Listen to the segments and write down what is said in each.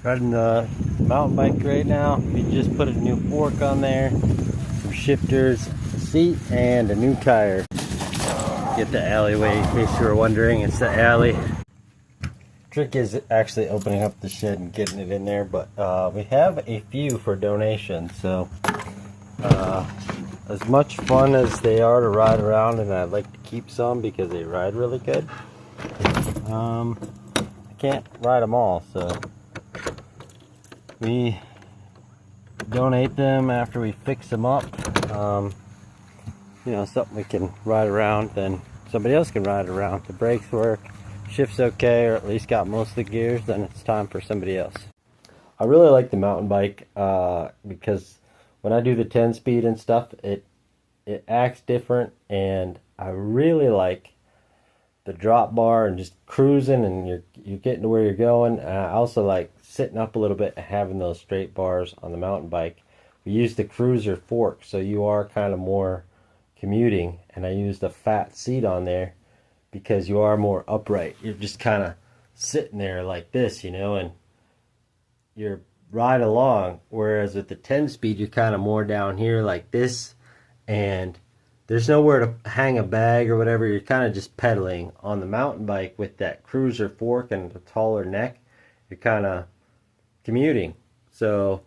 Riding the mountain bike right now. We just put a new fork on there, some shifters, a seat, and a new tire. Get the alleyway in case you were wondering. It's the alley. Trick is actually opening up the shed and getting it in there, but we have a few for donation. So as much fun as they are to ride around, and I'd like to keep some because they ride really good, I can't ride them all, so we donate them after we fix them up. You know, something we can ride around, then somebody else can ride around. The brakes work, shift's okay, or at least got most of the gears, then it's time for somebody else. I really like the mountain bike because when I do the 10-speed and stuff, it acts different, and I really like the drop bar and just cruising, and you're getting to where you're going. I also like sitting up a little bit and having those straight bars on the mountain bike. We use the cruiser fork, so you are kind of more commuting, and I used a fat seat on there because you are more upright. You're just kind of sitting there like this, you know, and you're ride along, whereas with the 10-speed you're kind of more down here like this, and there's nowhere to hang a bag or whatever. You're kind of just pedaling. On the mountain bike with that cruiser fork and the taller neck, you're kind of commuting. So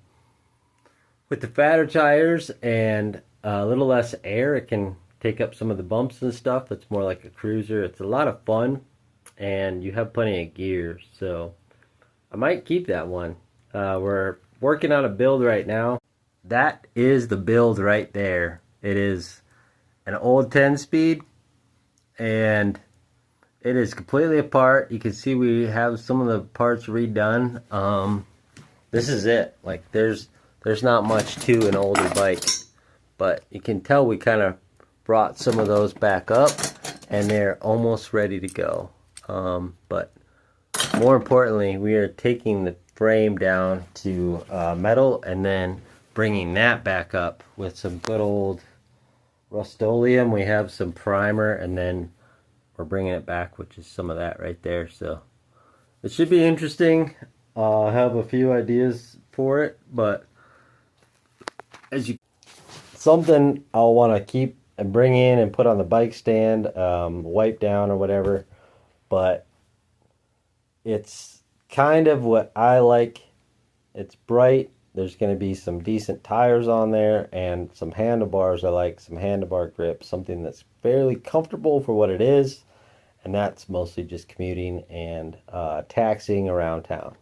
with the fatter tires and a little less air, it can take up some of the bumps and stuff. It's more like a cruiser. It's a lot of fun, and you have plenty of gear, so I might keep that one. We're working on a build right now. That is the build right there. It is an old 10-speed, and it is completely apart. You can see we have some of the parts redone. This is it. Like there's not much to an older bike, but you can tell we kind of brought some of those back up, and they're almost ready to go. But more importantly, we are taking the frame down to metal, and then bringing that back up with some good old Rust-Oleum. We have some primer, and then we're bringing it back, which is some of that right there. So it should be interesting. I have a few ideas for it, but something I'll want to keep and bring in and put on the bike stand, wipe down or whatever. But it's kind of what I like. It's bright. There's going to be some decent tires on there and some handlebars. I like some handlebar grip, something that's fairly comfortable for what it is, and that's mostly just commuting and taxiing around town.